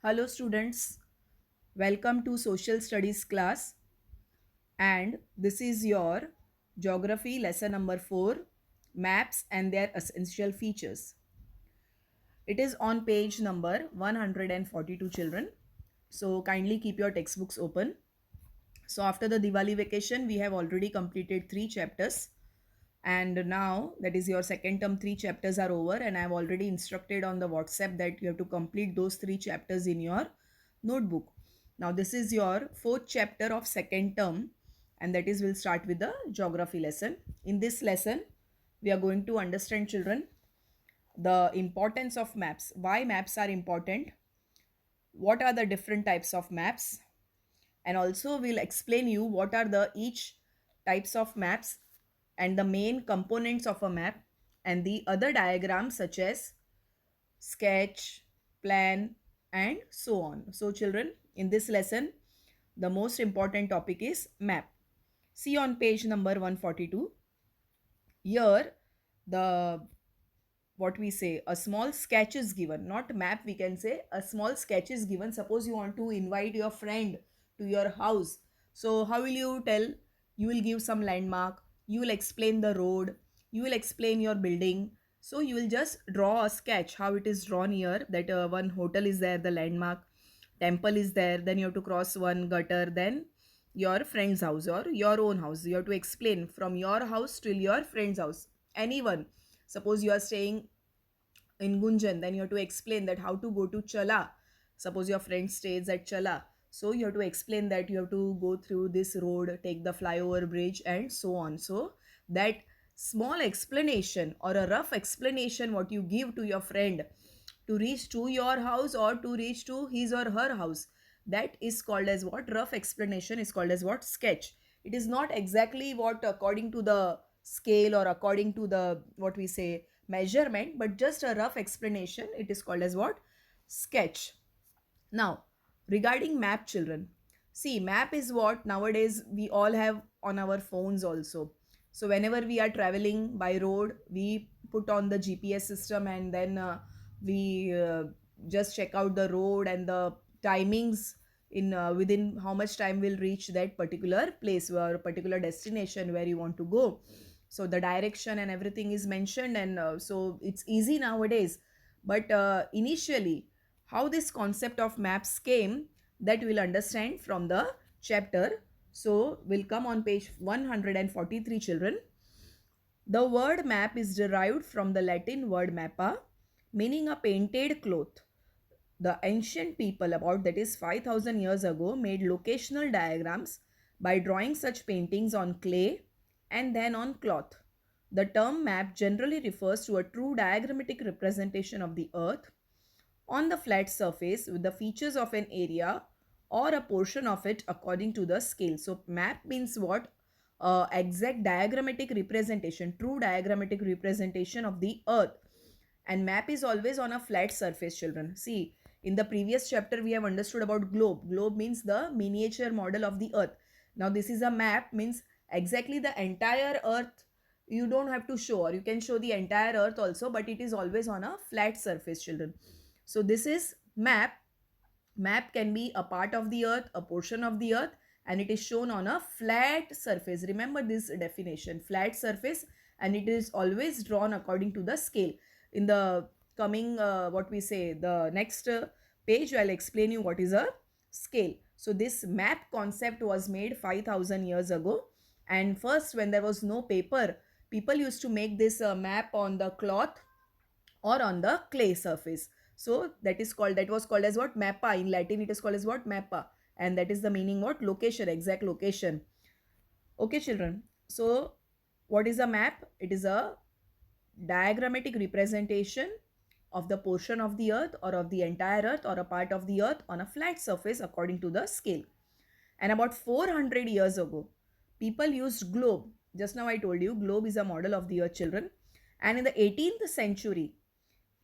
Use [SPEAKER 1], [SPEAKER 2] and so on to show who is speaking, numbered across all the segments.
[SPEAKER 1] Hello students, welcome to social studies class and this is your geography lesson number 4 maps and their essential features. It is on page number 142 children. So kindly keep your textbooks open. So after the Diwali vacation we have already completed 3 chapters and now that is your second term 3 chapters are over and I have already instructed on the WhatsApp that you have to complete those 3 chapters in your notebook. Now this is your fourth chapter of second term and that is we'll start with the geography lesson. In this lesson we are going to understand children the importance of maps, why maps are important, what are the different types of maps, and also we'll explain you what are the each types of maps and the main components of a map and the other diagrams such as sketch, plan and so on. So children, in this lesson the most important topic is map. See on page number 142. Here the what we say a small sketch is given, not map, we can say a small sketch is given. Suppose you want to invite your friend to your house, so how will you tell? You will give some landmark, you will explain the road, you will explain your building. So you will just draw a sketch how it is drawn here, that one hotel is there, the landmark, temple is there, then you have to cross one gutter, then your friend's house or your own house. You have to explain from your house till your friend's house, anyone. Suppose you are staying in Gunjan, then you have to explain that how to go to Chala. Suppose your friend stays at Chala. So you have to explain that you have to go through this road, take the flyover bridge, and so on. So that small explanation or a rough explanation what you give to your friend to reach to your house or to reach to his or her house, that is called as what? Rough explanation is called as what? Sketch. It is not exactly what according to the scale or according to the what we say measurement, but just a rough explanation. It is called as what? Sketch. Now regarding map children, see map is what nowadays we all have on our phones also. So whenever we are traveling by road we put on the GPS system and then we just check out the road and the timings in within how much time we'll reach that particular place or particular destination where you want to go. So the direction and everything is mentioned and so it's easy nowadays. But initially how this concept of maps came, that we'll understand from the chapter. So we'll come on page 143 children. The word map is derived from the Latin word mappa, meaning a painted cloth. The ancient people, about that is 5000 years ago, made locational diagrams by drawing such paintings on clay and then on cloth. The term map generally refers to a true diagrammatic representation of the earth on the flat surface with the features of an area or a portion of it according to the scale. So map means what? Exact diagrammatic representation, true diagrammatic representation of the earth. And map is always on a flat surface children. See, in the previous chapter we have understood about globe. Globe means the miniature model of the earth. Now this is a map, means exactly the entire earth you don't have to show, or you can show the entire earth also, but it is always on a flat surface children. So this is map. Map can be a part of the earth, a portion of the earth, and it is shown on a flat surface. Remember this definition, flat surface, and it is always drawn according to the scale. In the coming what we say the next page I'll explain you what is a scale. So this map concept was made 5000 years ago, and first when there was no paper, people used to make this map on the cloth or on the clay surface. So that was called as what? Mappa. In Latin it is called as what? Mappa. And that is the meaning what? Location, exact location. Okay children. So what is a map? It is a diagrammatic representation of the portion of the earth or of the entire earth or a part of the earth on a flat surface according to the scale. And about 400 years ago, people used globe. Just now I told you globe is a model of the earth children. And in the 18th century,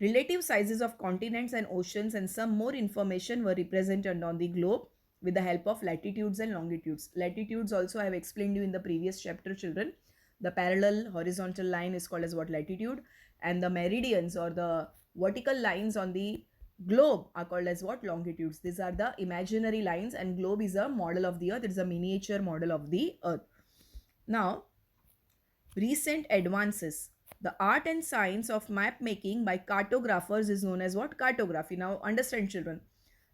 [SPEAKER 1] relative sizes of continents and oceans and some more information were represented on the globe with the help of latitudes and longitudes. Latitudes also I have explained you in the previous chapter children. The parallel horizontal line is called as what? Latitude. And the meridians or the vertical lines on the Globe are called as what? Longitudes. These are the imaginary lines, and globe is a model of the earth. It is a miniature model of the earth. Now, recent advances. The art and science of map making by cartographers is known as what? Cartography. Now, understand, children.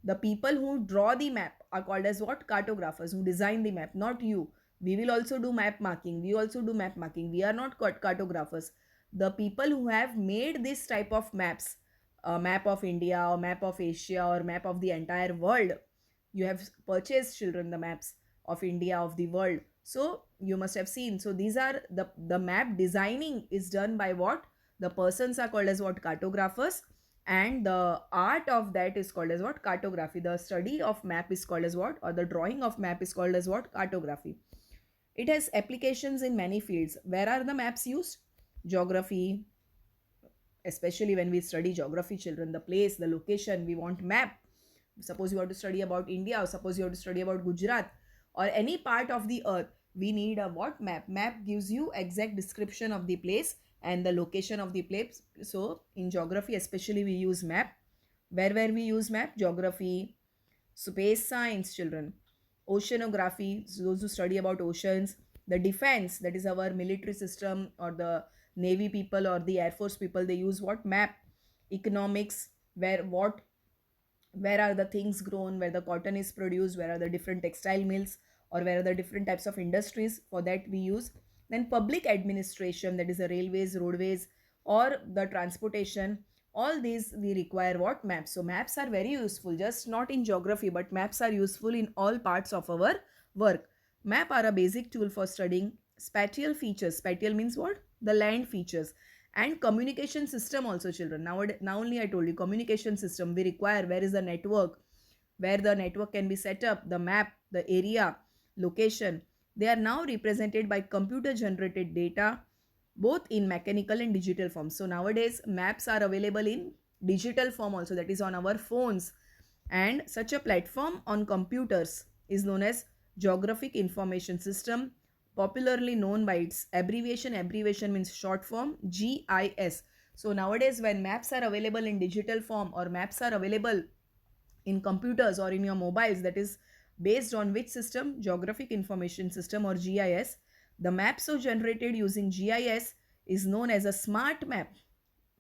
[SPEAKER 1] The people who draw the map are called as what? Cartographers, who design the map, not you. We will also do map marking. We also do map marking. We are not cartographers. The people who have made this type of maps, a map of India or map of Asia or map of the entire world, you have purchased, children, the maps of India, of the world. So you must have seen. So these are the map designing is done by what? The persons are called as what? Cartographers. And the art of that is called as what? Cartography. The study of map is called as what? Or the drawing of map is called as what? Cartography. It has applications in many fields. Where are the maps used? Geography, especially when we study geography, children, the place, the location, we want map. Suppose you want to study about India, or suppose you want to study about Gujarat or any part of the earth, we need a what? Map. Map gives you exact description of the place and the location of the place. So in geography especially, we use map. Where we use map? Geography, space science, children, oceanography, so those who study about oceans, the defense, that is our military system, or the navy people or the air force people, they use what? Map. Economics, where are the things grown, where the cotton is produced, where are the different textile mills, or where are the different types of industries, for that we use. Then public administration, that is the railways, roadways, or the transportation, all these we require what? Maps. So maps are very useful, just not in geography, but maps are useful in all parts of our work. Map are a basic tool for studying spatial features. Spatial means what? The land features. And communication system also, children. Now only I told you, communication system we require. Where is the network, where the network can be set up, the map, the area, location, they are now represented by computer generated data, both in mechanical and digital form. So nowadays maps are available in digital form also, that is on our phones. And such a platform on computers is known as geographic information system, popularly known by its abbreviation. Abbreviation means short form, GIS. So nowadays when maps are available in digital form, or maps are available in computers or in your mobiles, that is based on which system? Geographic information system, or GIS. The map so generated using GIS is known as a smart map,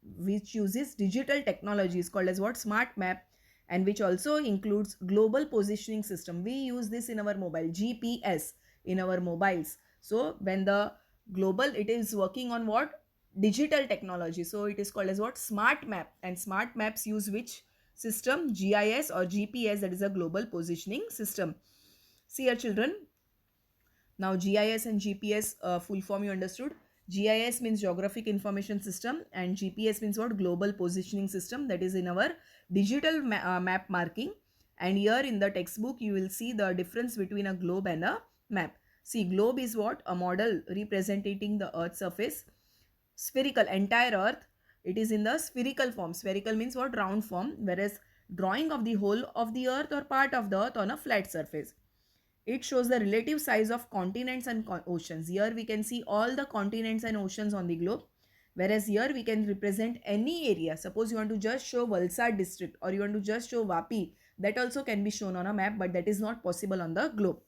[SPEAKER 1] which uses digital technology, is called as what? Smart map. And which also includes global positioning system. We use this in our mobile, GPS, in our mobiles. So when the global, it is working on what? Digital technology. So it is called as what? Smart map. And smart maps use which system? GIS or GPS, that is a global positioning system. See here, children, now, GIS and GPS, full form you understood. GIS means Geographic Information System, and GPS means what? Global Positioning System, that is in our digital map marking. And here in the textbook, you will see the difference between a globe and a map. See, globe is what? A model representing the Earth's surface. Spherical, entire Earth, it is in the spherical form. Spherical means what? Round form. Whereas drawing of the whole of the Earth or part of the Earth on a flat surface. It shows the relative size of continents and oceans. Here we can see all the continents and oceans on the globe. Whereas here we can represent any area. Suppose you want to just show Valsad district, or you want to just show Vapi. That also can be shown on a map, but that is not possible on the globe.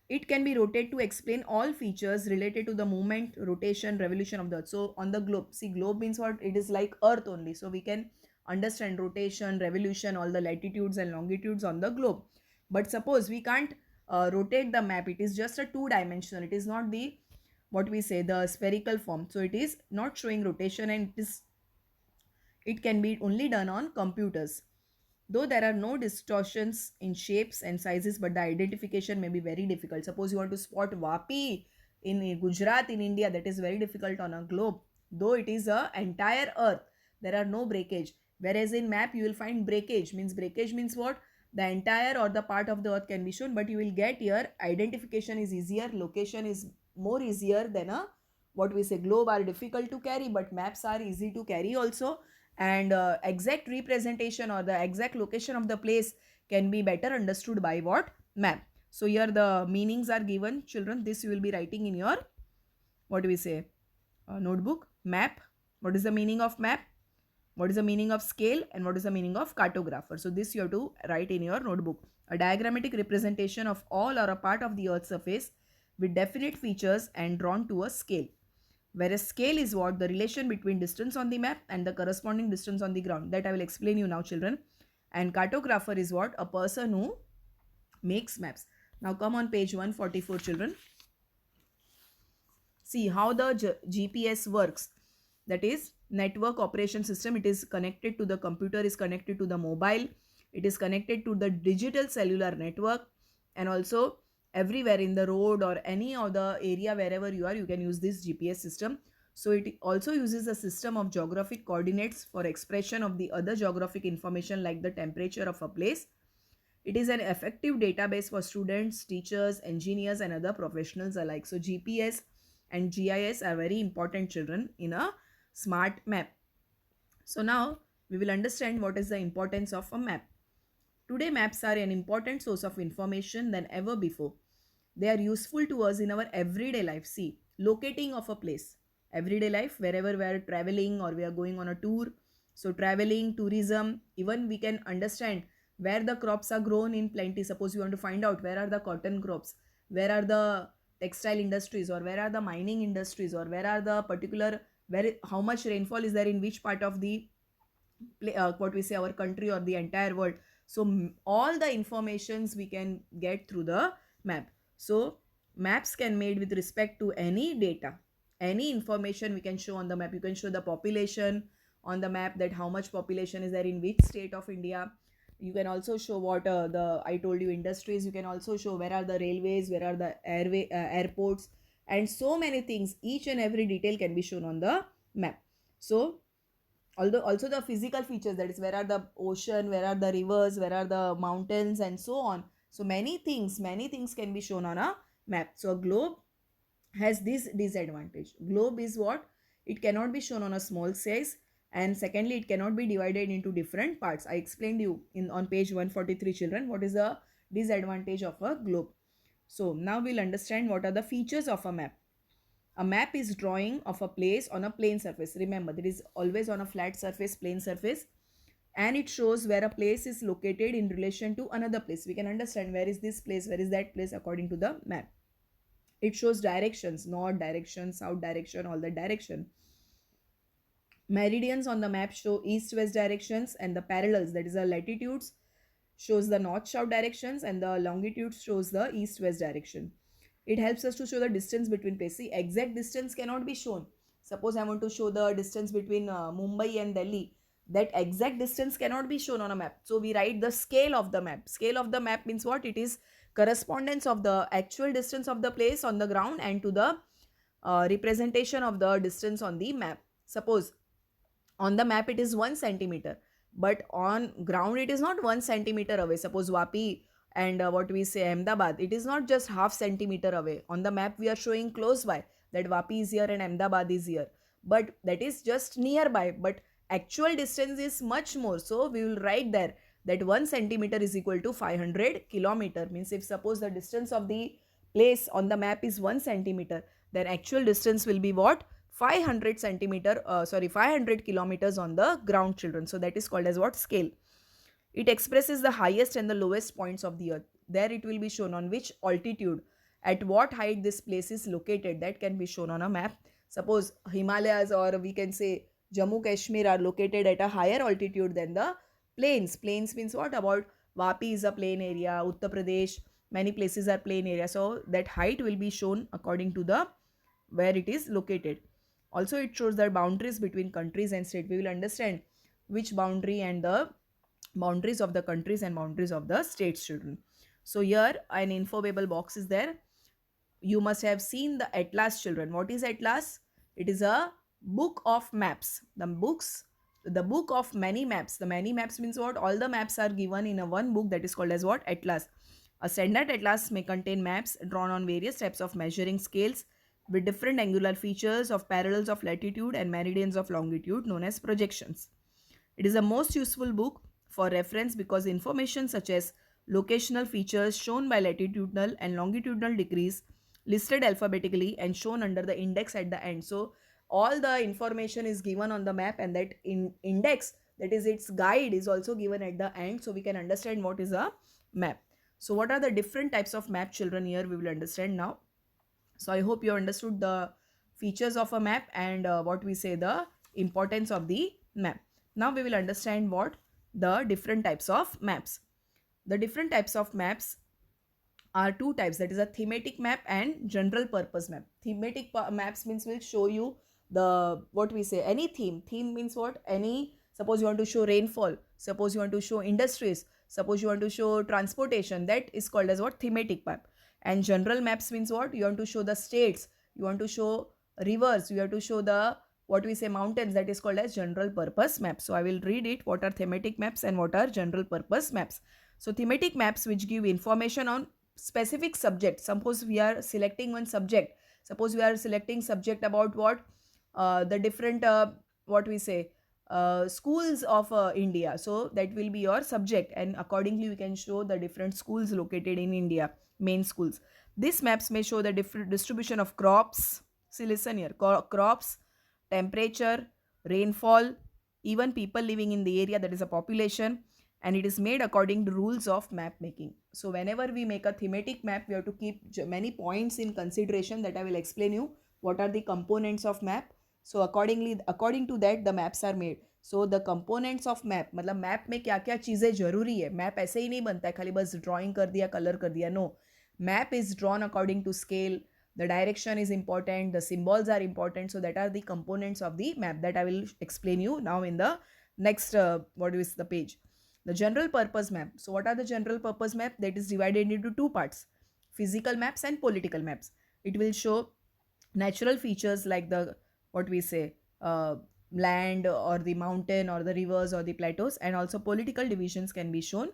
[SPEAKER 1] It can be rotated to explain all features related to the movement, rotation, revolution of the Earth. So on the globe, see, globe means what? It is like Earth only. So we can understand rotation, revolution, all the latitudes and longitudes on the globe. But suppose we can't rotate the map. It is just a two-dimensional. It is not the, what we say, the spherical form. So it is not showing rotation, and it can be only done on computers. Though there are no distortions in shapes and sizes, but the identification may be very difficult. Suppose you want to spot Vapi in Gujarat in India, that is very difficult on a globe. Though it is a entire earth, there are no breakage. Whereas in map you will find breakage. Breakage means what? The entire or the part of the earth can be shown, but you will get here identification is easier, location is more easier than a, what we say, globe are difficult to carry, but maps are easy to carry also. And exact representation or the exact location of the place can be better understood by what? Map. So here the meanings are given, children. This you will be writing in your, what do we say, notebook. Map. What is the meaning of map? What is the meaning of scale and what is the meaning of cartographer? So this you have to write in your notebook. A diagrammatic representation of all or a part of the earth's surface with definite features and drawn to a scale. Whereas scale is what? The relation between distance on the map and the corresponding distance on the ground. That I will explain you now, children. And cartographer is what? A person who makes maps. Now come on page 144, children. See how the GPS works. That is network operation system. It is connected to the computer, is connected to the mobile. It is connected to the digital cellular network, and also everywhere in the road or any other area wherever you are, you can use this GPS system. So it also uses a system of geographic coordinates for expression of the other geographic information like the temperature of a place. It is an effective database for students, teachers, engineers, and other professionals alike. So GPS and GIS are very important, children, in a smart map. So now we will understand what is the importance of a map. Today maps are an important source of information than ever before. They are useful to us in our everyday life. See, locating of a place. Everyday life, wherever we are traveling or we are going on a tour. So traveling, tourism, even we can understand where the crops are grown in plenty. Suppose you want to find out where are the cotton crops, where are the textile industries, or where are the mining industries, or where are the particular, how much rainfall is there in which part of the what we say our country or the entire world. So all the informations we can get through the map. So maps can made with respect to any data, any information we can show on the map. You can show the population on the map, that how much population is there in which state of India. You can also show what the I told you industries. You can also show where are the railways, where are the airports, and so many things. Each and every detail can be shown on the map. So although also the physical features, that is where are the ocean, where are the rivers, where are the mountains, and so on. So many things can be shown on a map. So a globe has this disadvantage. Globe is what? It cannot be shown on a small size, and secondly it cannot be divided into different parts. I explained you in on page 143, children, what is the disadvantage of a globe. So now we'll understand what are the features of a map. A map is drawing of a place on a plane surface. Remember, that is always on a flat surface, plane surface, and it shows where a place is located in relation to another place. We can understand where is this place, where is that place according to the map. It shows directions, north direction, south direction, all the direction. Meridians on the map show east-west directions, and the parallels, that is the latitudes, shows the north-south directions, and the longitudes shows the east-west direction. It helps us to show the distance between places. See, exact distance cannot be shown. Suppose I want to show the distance between Mumbai and Delhi. That exact distance cannot be shown on a map. So we write the scale of the map. Scale of the map means what? It is correspondence of the actual distance of the place on the ground and to the representation of the distance on the map. Suppose on the map it is 1 centimeter, but on ground it is not 1 centimeter away. Suppose Vapi and what we say Ahmedabad, it is not just half centimeter away. On the map we are showing close by that Vapi is here and Ahmedabad is here, but that is just nearby, but actual distance is much more. So we will write there that 1 centimeter is equal to 500 kilometer. Means if suppose the distance of the place on the map is 1 centimeter, then actual distance will be what? 500 kilometers on the ground, children. So that is called as what? Scale. It expresses the highest and the lowest points of the earth. There it will be shown on which altitude, at what height this place is located. That can be shown on a map. Suppose Himalayas or we can say Jammu Kashmir are located at a higher altitude than the plains. Plains means what? About Vapi is a plain area, Uttar Pradesh, many places are plain area. So that height will be shown according to the where it is located. Also it shows the boundaries between countries and state. We will understand which boundary and the boundaries of the countries and boundaries of the states, children. So here an infobable box is there. You must have seen the atlas, children. What is atlas? It is a book of maps. The book of many maps. The many maps means what? All the maps are given in a one book, that is called as what? Atlas. A standard atlas may contain maps drawn on various types of measuring scales with different angular features of parallels of latitude and meridians of longitude, known as projections. It is the most useful book for reference because information such as locational features shown by latitudinal and longitudinal degrees listed alphabetically and shown under the index at the end. So all the information is given on the map, and that index, that is its guide, is also given at the end, so we can understand what is a map. So what are the different types of map, children? Here we will understand now. So I hope you understood the features of a map and what we say the importance of the map. Now we will understand what the different types of maps. The different types of maps are two types, that is a thematic map and general purpose map. Thematic maps means will show you the, what we say, any theme means what, any, suppose you want to show rainfall, suppose you want to show industries, suppose you want to show transportation, that is called as what, thematic map. And general maps means what, you want to show the states, you want to show rivers, you have to show the, what we say, mountains, that is called as general purpose map. So I will read it, what are thematic maps and what are general purpose maps. So thematic maps which give information on specific subject. Suppose we are selecting one subject, suppose we are selecting subject about what, the different, what we say, schools of India, so that will be your subject, and accordingly we can show the different schools located in India, main schools. These maps may show the different distribution of crops. See, listen here, crops, temperature, rainfall, even people living in the area, that is a population, and it is made according to rules of map making. So whenever we make a thematic map, we have to keep many points in consideration, that I will explain you what are the components of map. So accordingly, according to that the maps are made. So the components of map, मतलब map में क्या क्या चीज़ें जरूरी है. Map ऐसे ही नहीं बनता है खाली बस ड्राइंग कर दिया, कलर कर दिया. No, map is drawn according to scale. The direction is important, the symbols are important, so that are the components of the map that I will explain you now in the next what is the page. The general purpose map. So what are the general purpose map? That is divided into two parts, physical maps and political maps. It will show natural features like the, what we say, land or the mountain or the rivers or the plateaus, and also political divisions can be shown.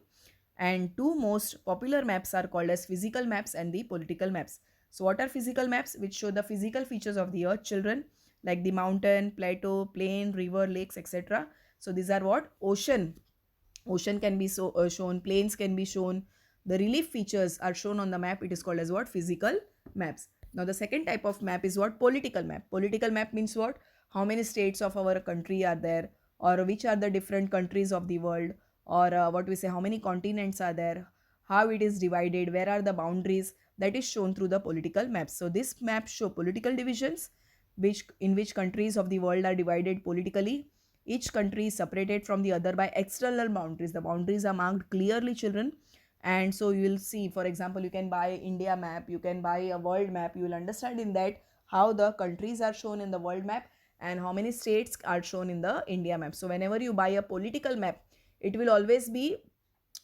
[SPEAKER 1] And two most popular maps are called as physical maps and the political maps. So what are physical maps? Which show the physical features of the earth, children, like the mountain, plateau, plain, river, lakes, etc. So these are what, ocean can be shown, plains can be shown, the relief features are shown on the map. It is called as what, physical maps. Now the second type of map is what, political map. Political map means what, how many states of our country are there, or which are the different countries of the world, or what we say, how many continents are there, how it is divided, where are the boundaries, that is shown through the political maps. So this map show political divisions, which in which countries of the world are divided politically. Each country is separated from the other by external boundaries. The boundaries are marked clearly, children. And so you will see, for example, you can buy India map, you can buy a world map. You will understand in that how the countries are shown in the world map and how many states are shown in the India map. So whenever you buy a political map, it will always be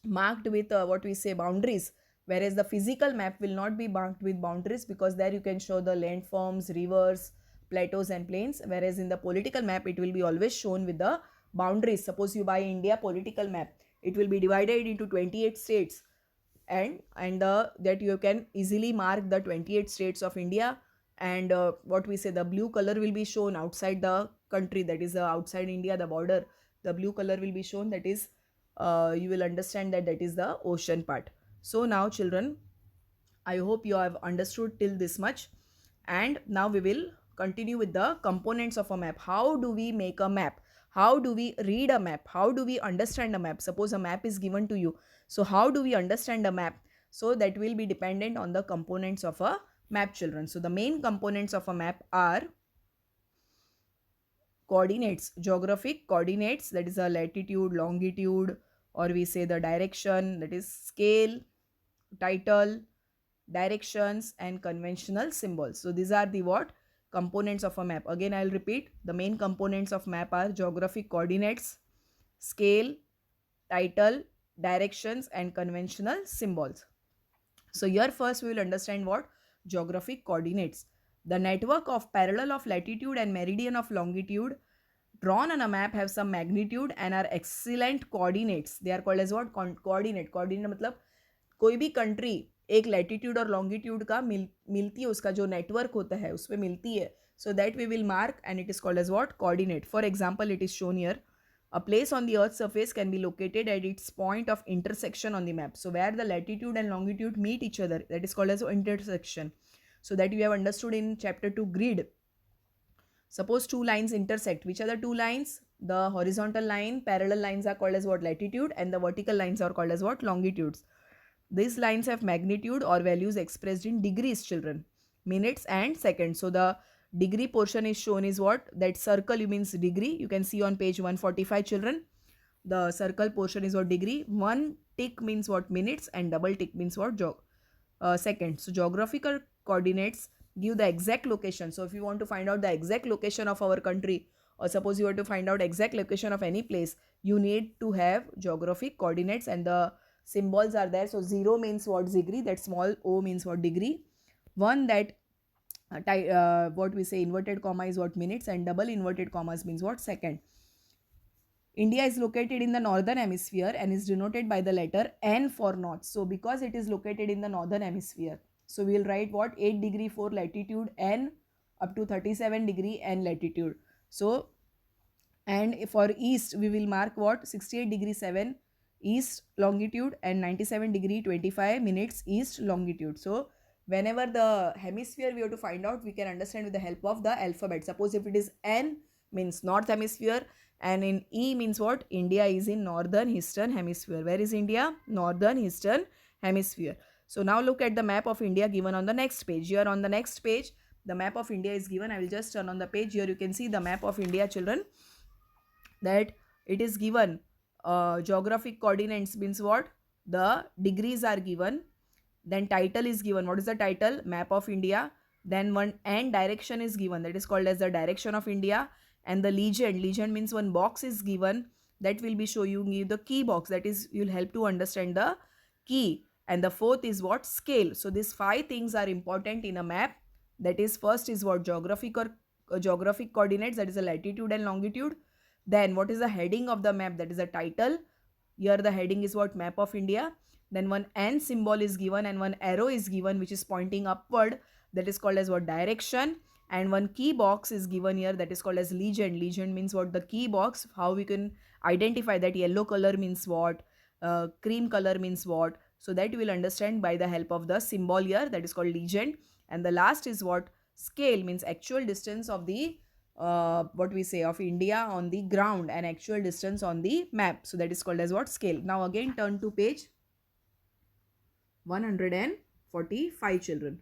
[SPEAKER 1] marked with what we say, boundaries, whereas the physical map will not be marked with boundaries, because there you can show the landforms, rivers, plateaus and plains, whereas in the political map it will be always shown with the boundaries. Suppose you buy India political map, it will be divided into 28 states, and that you can easily mark the 28 states of India. And what we say, the blue color will be shown outside the country, that is outside India, the border, the blue color will be shown, that is you will understand that that is the ocean part. So now children, I hope you have understood till this much, and now we will continue with the components of a map. How do we make a map? How do we read a map? How do we understand a map? Suppose a map is given to you, so how do we understand a map? So that will be dependent on the components of a map, children. So the main components of a map are coordinates, geographic coordinates, that is a latitude, longitude, or we say the direction, that is scale, title, directions, and conventional symbols. So these are the what, components of a map. Again I'll repeat, the main components of map are geographic coordinates, scale, title, directions, and conventional symbols. So here first we will understand what, geographic coordinates. The network of parallel of latitude and meridian of longitude drawn on a map have some magnitude and are excellent coordinates. They are called as what, coordinate. Coordinate मतलब कोई भी country एक latitude और longitude का मिलती है, उसका जो नेटवर्क होता है उसमें मिलती है. So that we will mark and it is called as what, coordinate. For example, it is shown here, a place on the earth's surface can be located at its point of intersection on the map. So where the latitude and longitude meet each other, that is called as intersection. So that you have understood in chapter 2 grid. Suppose two lines intersect. Which are the two lines? The horizontal line, parallel lines are called as what? Latitude, and the vertical lines are called as what? Longitudes. These lines have magnitude or values expressed in degrees, children. Minutes and seconds. So the degree portion is shown is what? That circle means degree. You can see on page 145, children. The circle portion is what? Degree. One tick means what? Minutes, and double tick means what? Seconds. So geographical coordinates give the exact location. So if you want to find out the exact location of our country, or suppose you want to find out exact location of any place, you need to have geographic coordinates, and the symbols are there. So 0 means what? Degree. That small o means what? Degree. One, that what we say inverted comma is what? Minutes, and double inverted commas means what? Second. India is located in the northern hemisphere and is denoted by the letter N for north. So because it is located in the northern hemisphere, so we will write what? 8 degree 4 latitude N up to 37 degree N latitude. So, and for east we will mark what? 68 degree 7 east longitude and 97 degree 25 minutes east longitude. So whenever the hemisphere we have to find out, we can understand with the help of the alphabet. Suppose if it is N means north hemisphere, and in E means what? India is in northern eastern hemisphere. Where is India? Northern eastern hemisphere. So now look at the map of India given on the next page. Here on the next page, the map of India is given. I will just turn on the page. Here you can see the map of India, children, that it is given. Geographic coordinates means what? The degrees are given. Then title is given. What is the title? Map of India. Then one and direction is given. That is called as the direction of India. And the legend means one box is given. That will be showing you the key box. That is, you'll help to understand the key. And the fourth is what? Scale. So these 5 things are important in a map. That is, first is what? Geographic coordinates. That is the latitude and longitude. Then what is the heading of the map? That is the title. Here the heading is what? Map of India. Then one N symbol is given and one arrow is given which is pointing upward. That is called as what? Direction. And one key box is given here, that is called as legend. Legend means what? The key box. How we can identify that yellow color means what? Cream color means what? So that you will understand by the help of the symbol here, that is called legend. And the last is what? Scale means actual distance of the what we say of India on the ground and actual distance on the map. So that is called as what? Scale. Now again turn to page 145, children.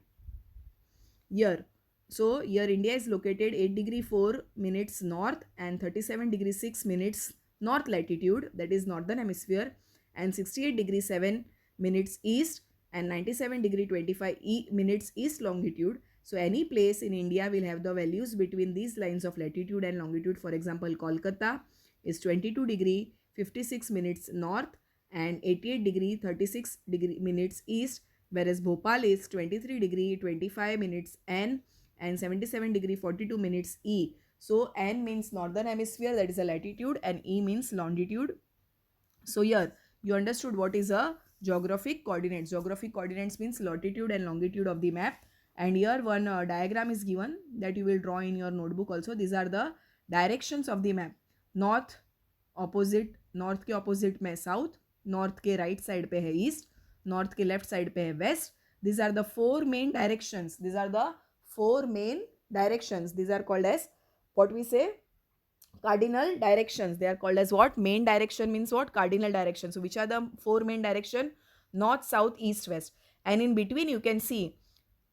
[SPEAKER 1] Here. So here India is located 8 degree 4 minutes north and 37 degree 6 minutes north latitude, that is northern hemisphere, and 68 degree 7 minutes east and 97 degree 25 minutes east longitude. So any place in India will have the values between these lines of latitude and longitude. For example, Kolkata is 22 degree 56 minutes north and 88 degree 36 degree minutes east, whereas Bhopal is 23 degree 25 minutes N and 77 degree 42 minutes E. So N means northern hemisphere, that is a latitude, and E means longitude. So here you understood what is a geographic coordinates. Geographic coordinates means latitude and longitude of the map. And here one diagram is given that you will draw in your notebook also. These are the directions of the map. North opposite, north के opposite में south, north के right side पे है east, north के left side पे है west. These are the 4 main directions. These are the 4 main directions. These are called as what we say cardinal directions. They are called as what? Main direction means what? Cardinal direction. So which are the 4 main direction? North, south, east, west. And in between you can see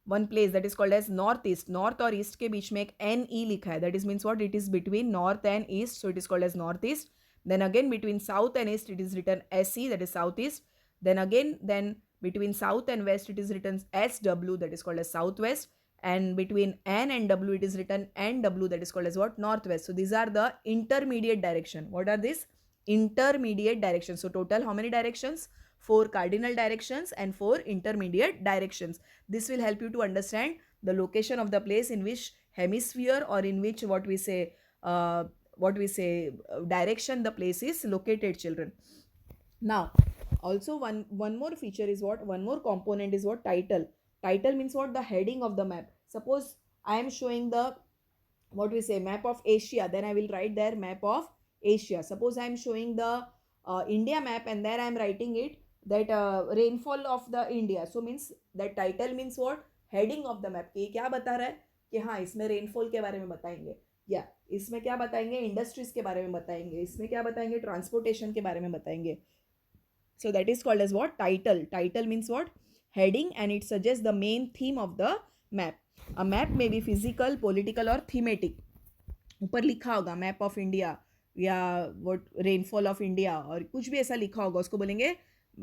[SPEAKER 1] one place that is called as northeast. North और east के बीच में एक NE लिखा है. That is means what? It is between north and east. So it is called as northeast. Then again between south and east it is written SE, that is southeast. Then between south and west it is written SW, that is called as southwest. And between N and W it is written NW, that is called as what? Northwest. So these are the intermediate direction. What are these? Intermediate directions. So total how many directions? 4 cardinal directions and 4 intermediate directions. This will help you to understand the location of the place in which hemisphere or in which what we say direction the place is located, children. Now also one more feature is what? One more component is what? Title. Title means what? The heading of the map. Suppose I am showing the what we say map of Asia, then I will write there map of Asia. Suppose I am showing the India map and there I am writing it that rainfall of the India. So means that title means what? Heading of the map. ये क्या बता रहा है कि हाँ इसमें rainfall के बारे में बताएंगे. या इसमें क्या बताएंगे, इंडस्ट्रीज के बारे में बताएंगे, इसमें क्या बताएंगे, ट्रांसपोर्टेशन के बारे में बताएंगे. So that is called as what? Title. Title means what? Heading, and it suggests the main theme of the map. A map may be physical, political or thematic. ऊपर लिखा होगा मैप ऑफ इंडिया या what rainfall of India और कुछ भी ऐसा लिखा होगा, उसको बोलेंगे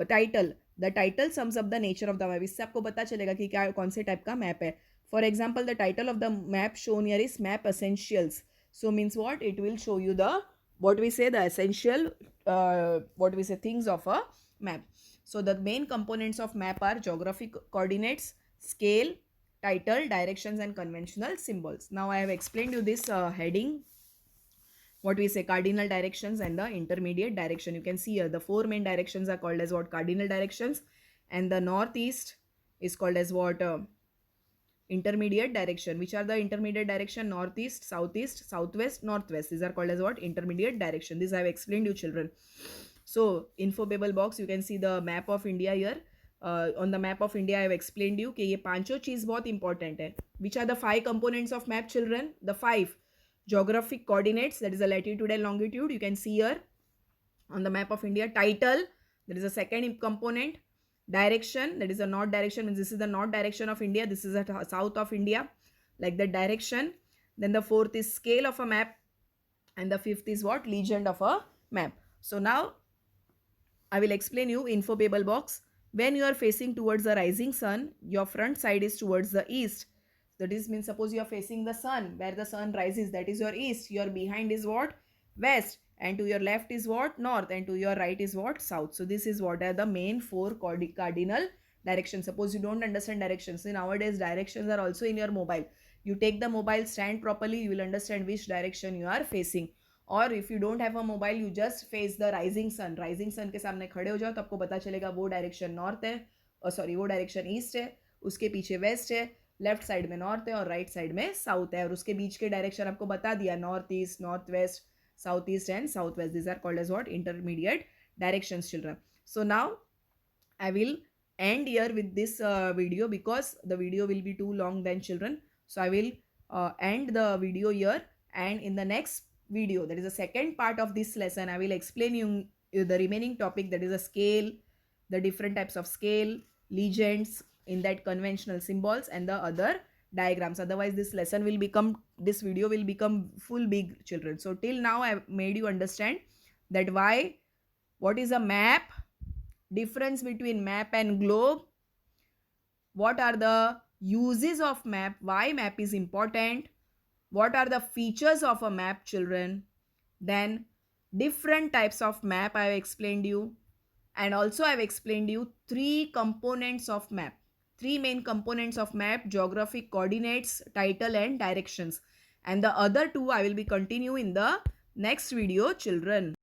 [SPEAKER 1] title. The title sums up the nature of the map. इससे आपको पता चलेगा कि क्या कौन से टाइप का मैप है. For example the title of the map shown here is map essentials. So means what? It will show you the what we say the essential what we say things of a map. So the main components of map are geographic coordinates, scale, title, directions and conventional symbols. Now I have explained you this heading, what we say cardinal directions and the intermediate direction. You can see here the four main directions are called as what? Cardinal directions. And the northeast is called as what? Intermediate direction. Which are the intermediate direction? Northeast, southeast, southwest, northwest. These are called as what? Intermediate direction. This I have explained you children. So infobable box, you can see the map of India here. On the map of India I have explained you कि ये पांचों चीज बहुत important है. Which are the five components of map children? The five geographic coordinates, that is the latitude and longitude. You can see here on the map of India. Title, that is the second component. Direction, that is the north direction, means this is the north direction of India, this is the south of India, like the direction. Then the fourth is scale of a map, and the fifth is what? Legend of a map. So now I will explain you infobable box. When you are facing towards the rising sun, your front side is towards the east. That is means suppose you are facing the sun, where the sun rises, that is your east. Your behind is what? West. And to your left is what? North. And to your right is what? South. So this is what are the main four cardinal directions. Suppose you don't understand directions. So nowadays directions are also in your mobile. You take the mobile, stand properly, you will understand which direction you are facing. और if you don't have a mobile, you just face the rising sun. Rising sun के सामने खड़े हो जाओ तो आपको पता चलेगा वो डायरेक्शन नॉर्थ है, और सॉरी वो डायरेक्शन ईस्ट है, उसके पीछे वेस्ट है, लेफ्ट साइड में नॉर्थ है और राइट साइड में साउथ है, और उसके बीच के डायरेक्शन आपको बता दिया, north east, north west, south east and south west. This are called as what? Intermediate directions children. So now I will end here with this video because the video will be too long then children. So I will end the video here, and in the next video, that is the second part of this lesson, I will explain you the remaining topic, that is a scale, the different types of scale, legends, in that conventional symbols and the other diagrams. Otherwise this lesson will become, this video will become full big children. So till now I have made you understand that why, what is a map, difference between map and globe, what are the uses of map, why map is important, what are the features of a map children, then different types of map I have explained you, and also I have explained you three components of map, three main components of map: geographic coordinates, title and directions, and the other two I will be continue in the next video children.